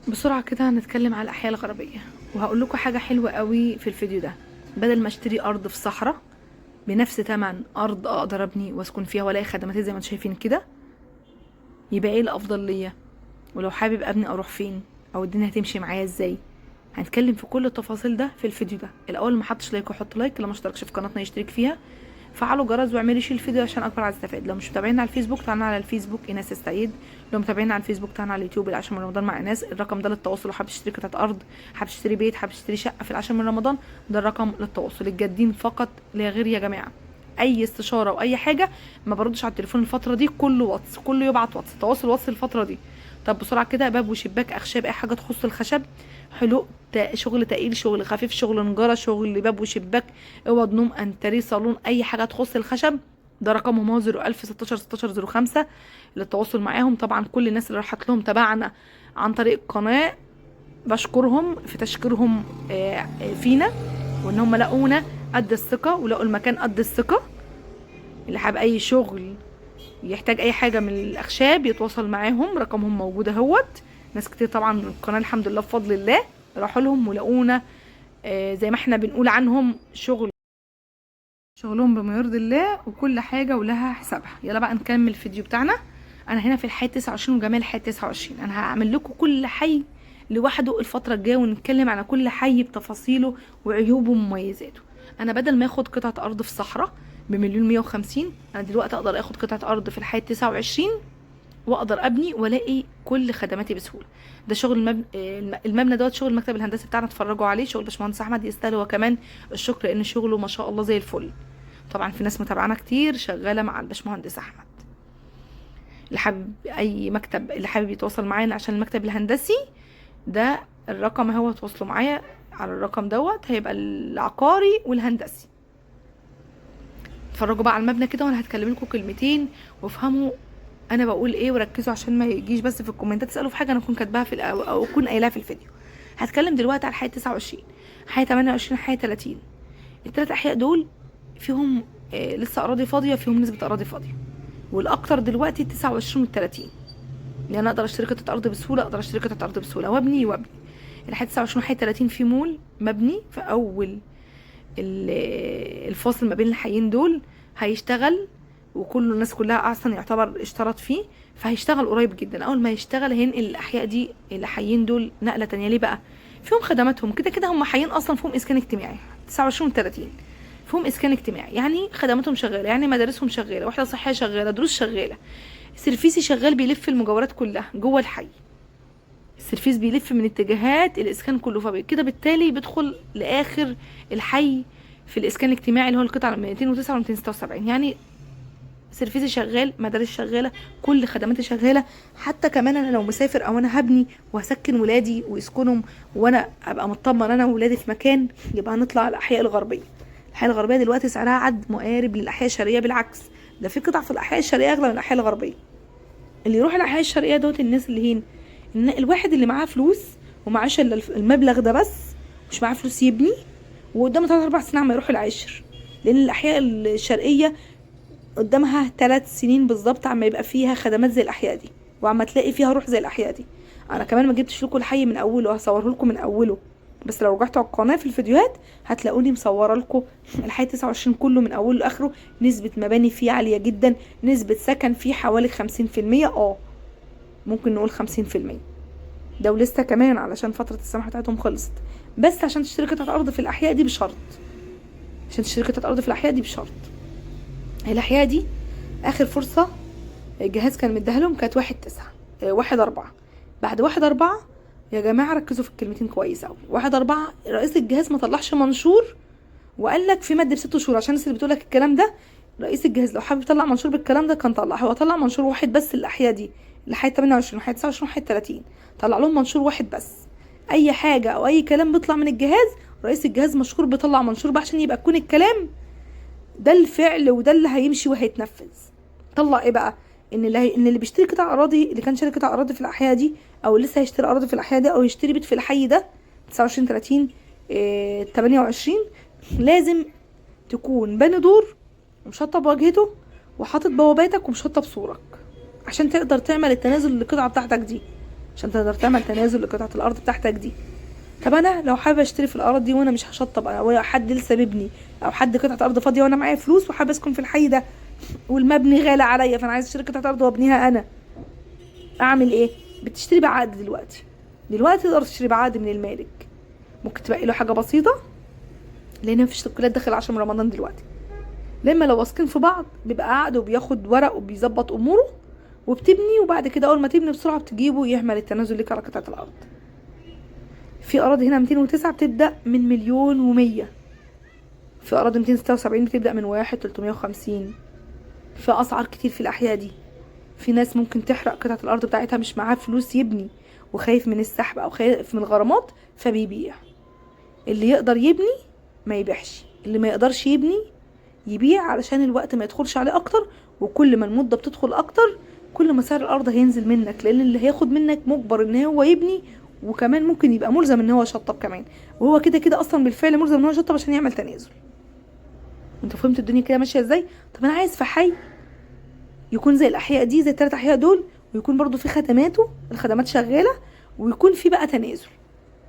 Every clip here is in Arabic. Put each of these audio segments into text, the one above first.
بسرعة كده هنتكلم على الأحياء الغربية، وهقول لكم حاجة حلوة قوي في الفيديو ده. بدل ما اشتري أرض في صحراء بنفس تمن أرض أقدر أبني وأسكن فيها وألاقي خدمات زي ما انتم شايفين كده، يبقى إيه الأفضل ليا؟ ولو حابب أبني أروح فين؟ أو الدنيا هتمشي معايا إزاي؟ هنتكلم في كل التفاصيل ده في الفيديو ده. الأول ما حطش لايك وحط لايك، لو ما اشتركش في قناتنا يشترك فيها، فعلوا الجرس واعملوا شير الفيديو عشان اكبر عدد يستفاد. لو مش متابعينا على الفيسبوك تعالوا على الفيسبوك ايناس السعيد. لو متابعينا على الفيسبوك تعالوا على اليوتيوب العاشر من رمضان مع ايناس. الرقم ده للتواصل، لو حابب تشتري قطعه ارض، حابب تشتري بيت، حابب تشتري شقه في العاشر من رمضان، ده الرقم للتواصل. الجادين فقط لا غير يا جماعه. اي استشاره واي حاجه ما بردش على التليفون الفتره دي، كله واتس، كله يبعت واتس، تواصل واتس الفتره دي. طب بسرعه كده، باب وشباك، اخشاب، اي حاجه تخص الخشب، حلو، شغل تقيل، شغل خفيف، شغل نجاره، شغل باب وشباك، اوض نوم، انتريه، صالون، اي حاجه تخص الخشب، ده رقمهم هو 01000 16 16 05 للتواصل معاهم. طبعا كل الناس اللي راحت لهم تبعنا عن طريق القناه بشكرهم في تشكيرهم فينا، وان هم لقونا قد الثقه ولقوا المكان قد الثقه. اللي حابب اي شغل يحتاج اي حاجه من الاخشاب يتواصل معاهم، رقمهم موجود اهوت. ناس كتير طبعا من القناه الحمد لله بفضل الله راحوا لهم ولقونا زي ما احنا بنقول عنهم شغلهم بما يرضي الله، وكل حاجه ولها حسابها. يلا بقى نكمل الفيديو بتاعنا. انا هنا في الحي 29 وجمال الحي 29. انا هعمل لكم كل حي لوحده الفتره الجايه، ونتكلم على كل حي بتفاصيله وعيوبه ومميزاته. انا بدل ما اخد قطعه ارض في صحراء بمليون 150، انا دلوقتي اقدر اخد قطعه ارض في الحي 29 واقدر ابني والاقي كل خدماتي بسهوله. ده شغل المبنى دوت شغل المكتب الهندسي بتاعنا، اتفرجوا عليه. شغل باشمهندس احمد يستاهل هو كمان الشكر، لان شغله ما شاء الله زي الفل. طبعا في ناس متابعانا كتير شغاله مع الباشمهندس احمد. اللي حابب اي مكتب، اللي حابب يتواصل معانا عشان المكتب الهندسي، ده الرقم هو، تواصلوا معايا على الرقم دوت، هيبقى العقاري والهندسي. اتفرجوا بقى على المبنى كده وانا هتكلم لكم كلمتين وافهموا انا بقول ايه، وركزوا عشان ما يجيش بس في الكومنتات تسالوا في حاجه انا اكون كاتباها في او اكون قايلها في الفيديو. هتكلم دلوقتي على حي 29، حي 28، حي 30. الثلاث احياء دول فيهم لسه اراضي فاضيه، فيهم نسبه اراضي فاضيه، والاكتر دلوقتي 29 وال 30. يعني انا اقدر اشتري قطعه ارض بسهوله، اقدر اشتري قطعه ارض بسهوله وابني. الحي 29 وحي 30 في مول مبني في اول الفاصل ما بين الحيين دول، هيشتغل، وكل الناس كلها اصلا يعتبر اشترط فيه، فهيشتغل قريب جدا. اول ما يشتغل هينقل الاحياء دي، الحيين دول نقله تانية. ليه بقى؟ فيهم خدماتهم كده كده، هم حيين اصلا فيهم اسكان اجتماعي. 29 و 30 فيهم اسكان اجتماعي، يعني خدماتهم شغاله، يعني مدارسهم شغاله، وحده صحيه شغاله، دروس شغاله، سيرفيسي شغال بيلف المجاورات كلها جوه الحي. السيرفيس بيلف من اتجاهات الاسكان كله، فكده بالتالي بيدخل لاخر الحي في الاسكان الاجتماعي اللي هو القطعه 209 و 276. يعني سيرفيسي شغال، مدارس شغاله، كل خدماتي شغاله. حتى كمان انا لو مسافر او انا هبني وهسكن ولادي ويسكنهم، وانا ابقى مطمن انا وولادي في مكان، يبقى هنطلع على الاحياء الغربيه. الاحياء الغربيه دلوقتي سعرها عد مقارب للاحياء الشرقيه، بالعكس ده في قطع في الاحياء الشرقيه اغلى من الاحياء الغربيه. اللي يروح الاحياء الشرقيه دوت الناس اللي هين، ان الواحد اللي معاه فلوس ومعاش الا المبلغ ده بس، مش معاه فلوس يبني، وقدامه 3 4 سنين عما يروح العاشر. لان الاحياء الشرقيه قدامها 3 سنين بالظبط عما يبقى فيها خدمات زي الاحياء دي، وعما تلاقي فيها روح زي الاحياء دي. انا كمان ما جبتش لكم الحي من اوله، هصوره لكم من اوله، بس لو رجعتوا على القناه في الفيديوهات هتلاقوني مصوره لكم الحي 29 كله من اوله لاخره. نسبه مباني فيه عاليه جدا، نسبه سكن فيه حوالي 50%، ممكن نقول 50%. ده ولسه كمان علشان فترة السماح بتاعتهم خلصت. بس عشان تشتري قطعة أرض في الأحياء دي بشرط، عشان تشتري قطعة أرض في الأحياء دي بشرط. الأحياء دي آخر فرصة الجهاز كان مديها لهم كانت 1/9، 1/4. بعد 1/4 يا جماعة ركزوا في الكلمتين كويس أوي. 1/4 رئيس الجهاز ما طلعش منشور وقال لك في مد ب6 شهور. عشان الناس اللي بتقولك الكلام ده، رئيس الجهاز لو حابب يطلع منشور بالكلام ده كان طلع. هو طلع منشور واحد بس للأحياء دي، لحد 28 وحد 29 وحد 30، طلع لهم منشور واحد بس. اي حاجه او اي كلام بيطلع من الجهاز، رئيس الجهاز مشهور بيطلع منشور بقى عشان يبقى يكون الكلام ده الفعل، وده اللي هيمشي وهيتنفذ. طلع ايه بقى؟ ان اللي بيشتري قطع اراضي، اللي كان شاري قطع اراضي في الاحياء دي، او لسه هيشتري اراضي في الاحياء دي، او يشتري بيت في الحي ده 29 30 28، لازم تكون باني دور ومشطب واجهته وحاطط بواباتك ومشطب صورك، عشان تقدر تعمل التنازل للقطعه بتاعتك دي. عشان تقدر تعمل تنازل لقطعة الارض بتاعتك دي. طب انا لو حابه اشتري في الارض دي وانا مش هشطب، او حد لسه بيبني، او حد قطعه ارض فاضيه وانا معايا فلوس وحابه اسكن في الحي ده والمبني غالي عليا، فانا عايز اشتري قطعه ارض وابنيها انا، اعمل ايه؟ بتشتري بعقد. دلوقتي تقدر تشتري بعقد من المالك، ممكن تبقى له حاجه بسيطه لان مفيش تسجيلات داخل 10 من رمضان دلوقتي. لما لو واثقين في بعض بيبقى عقد وبياخد ورق وبيظبط اموره وبتبني، وبعد كده اول ما تبني بسرعه بتجيبه يعمل التنازل لك على قطعه الارض. في اراضي هنا 209 بتبدا من 1,100,000، في اراضي 276 بتبدا من 1,350. في اسعار كتير في الاحياء دي. في ناس ممكن تحرق قطعه الارض بتاعتها مش معاه فلوس يبني وخايف من السحب او خايف من الغرامات فبيبيع. اللي يقدر يبني ما يبيعش، اللي ما يقدرش يبني يبيع علشان الوقت ما يدخلش عليه اكتر، وكل ما المده بتدخل اكتر كل ما سعر الارض هينزل منك، لان اللي هياخد منك مجبر ان هو يبني، وكمان ممكن يبقى ملزم ان هو يشطب كمان، وهو كده كده اصلا بالفعل ملزم ان هو يشطب عشان يعمل تنازل. انت فهمت الدنيا كده ماشيه ازاي؟ طب انا عايز في حي يكون زي الاحياء دي، زي الثلاث احياء دول، ويكون برضو في خدماته، الخدمات شغاله، ويكون في بقى تنازل.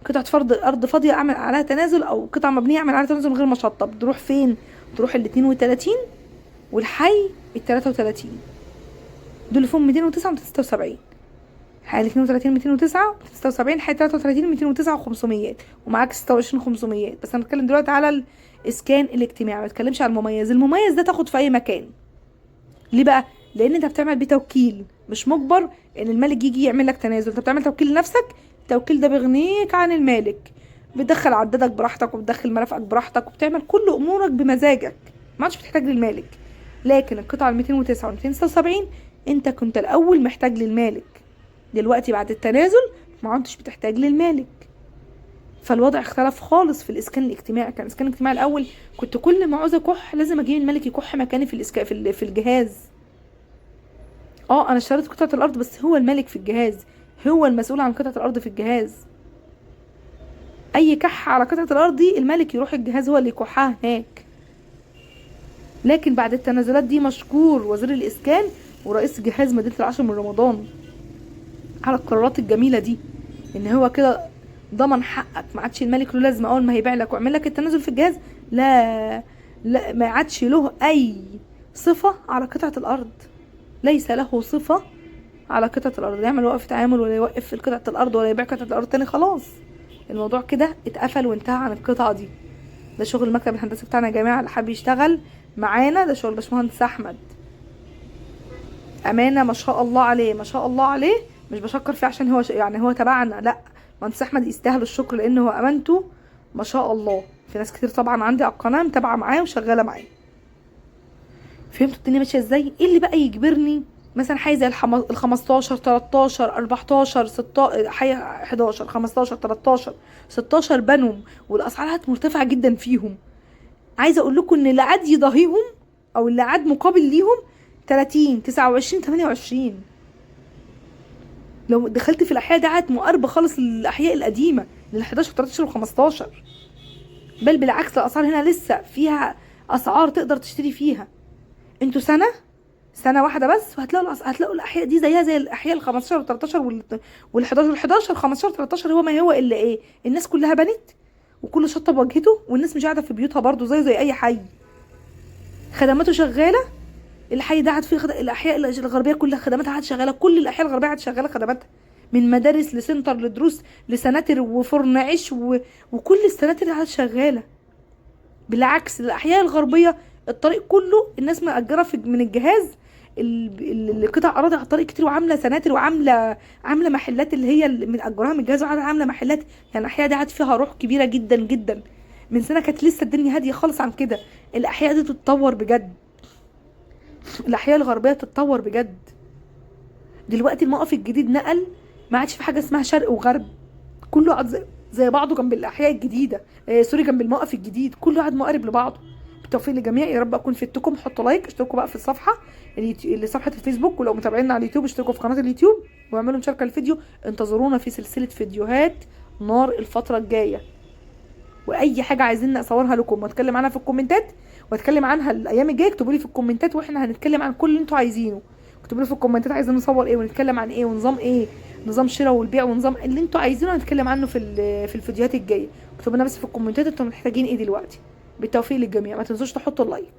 قطعه فرض ارض فاضيه اعمل عليها تنازل، او قطعه مبنيه اعمل عليها تنازل من غير ما اشطب. تروح فين؟ تروح ال 32 والحي ال 33، دول اللي فيهم 209 و 276. حي 32 209 و 276، حي 33 209 و500، ومعاك 26 500. بس انا بتكلم دلوقتي على الاسكان الاجتماعي، ما بتكلمش على المميز. المميز ده تاخد في اي مكان. ليه بقى؟ لان انت بتعمل بيه توكيل، مش مجبر ان المالك يجي يعمل لك تنازل. انت بتعمل توكيل لنفسك، التوكيل ده بيغنيك عن المالك، بتدخل عدادك براحتك وبتدخل مرافقك براحتك وبتعمل كل امورك بمزاجك، ما عادش بتحتاج للمالك. لكن القطعه ال 209 و 276 انت كنت الاول محتاج للمالك، دلوقتي بعد التنازل ما عدتش بتحتاج للمالك. فالوضع اختلف خالص في الاسكان الاجتماعي. كان الاسكان الاجتماعي الاول كنت كل ما عاوزه كح لازم اجيب الملك يكح مكاني في الجهاز. انا اشتريت قطعه الارض بس هو الملك في الجهاز، هو المسؤول عن قطعه الارض في الجهاز. اي كح على قطعه الارض دي الملك يروح الجهاز هو اللي يكحها هناك. لكن بعد التنازلات دي مشكور وزير الاسكان ورئيس جهاز مدينه العاشر من رمضان على القرارات الجميله دي، ان هو كده ضمن حقك. ما عادش الملك له لازمه اول ما هيبيع لك ويعمل لك التنازل في الجهاز، لا ما عادش له اي صفه على قطعه الارض، ليس له صفه على قطعه الارض. يعمل وقف تعامل ولا يوقف في قطعه الارض ولا يبيع قطعه الارض تاني، خلاص الموضوع كده اتقفل وانتهى عن القطعه دي. ده شغل المكتب الهندسي بتاعنا يا جماعه، اللي حابب يشتغل معانا ده شغل باشمهندس احمد، امانه ما شاء الله عليه، ما شاء الله عليه. مش بشكر فيه عشان هو يعني هو تبعنا، لا، مهندس احمد يستاهل الشكر لان هو امانته ما شاء الله. في ناس كتير طبعا عندي على القناه متابعه معاه وشغاله معاه. فهمتوا الدنيا ماشيه ازاي؟ ايه اللي بقى يجبرني مثلا حي زي ال 15 13 14 16 حي 11 15 13 16 بنهم والاسعارات مرتفعه جدا فيهم؟ عايزه اقول لكم ان اللي عاد يضاهيهم او اللي عاد مقابل ليهم 30 29 28. لو دخلت في الاحياء دي عاد مقاربه خالص للاحياء القديمه لل 11 و13 و15. بل بالعكس الاسعار هنا لسه فيها اسعار تقدر تشتري فيها. انتوا سنه واحده بس هتلاقوا الاحياء دي زيها زي الاحياء ال 15 وال 13 وال 11 وال 11 15 13. هو ما هو الا ايه؟ الناس كلها بنت وكل شطب واجهته والناس مش قاعده في بيوتها برضو زي اي حي، خدماته شغاله. الحي ده قاعد فيه الاحياء الغربيه كلها خدماتها قاعده شغاله، كل الاحياء الغربيه قاعده شغاله خدماتها، من مدارس لسنتر لدروس لسناتر وفرن عيش وكل السناتر قاعده شغاله. بالعكس الاحياء الغربيه الطريق كله الناس مأجره من الجهاز القطع اراضي على الطريق كتير، وعامله سناتر وعامله محلات اللي هي اللي مأجراها من الجهاز، وعامله محلات. يعني الاحياء دي قاعد فيها روح كبيره جدا جدا. من سنه كانت لسه الدنيا هاديه خالص عن كده. الاحياء دي تتطور بجد، الاحياء الغربيه تتطور بجد. دلوقتي الموقف الجديد نقل، ما عادش في حاجه اسمها شرق وغرب، كله قاعد زي بعضه جنب الاحياء الجديده، سوري جنب الموقف الجديد، كله قاعد مقارب لبعضه. بالتوفيق للجميع، يا رب اكون فدتكم. حطوا لايك، اشتركوا بقى في الصفحه اللي صفحه الفيسبوك، ولو متابعينا على اليوتيوب اشتركوا في قناه اليوتيوب واعملوا مشاركه الفيديو. انتظرونا في سلسله فيديوهات نار الفتره الجايه، واي حاجه عايزين اصورها لكم واتكلم عنها في الكومنتات واتكلم عنها الايام الجايه اكتبوا لي في الكومنتات، واحنا هنتكلم عن كل اللي انتوا عايزينه. اكتبوا لي في الكومنتات عايزين نصور ايه ونتكلم عن ايه ونظام ايه، نظام شراء والبيع، ونظام اللي انتوا عايزينه هنتكلم عنه في الفيديوهات الجايه. اكتبوا لنا بس في الكومنتات انتوا محتاجين ايه دلوقتي. بالتوفيق للجميع، ما تنسوش تحطوا اللايك.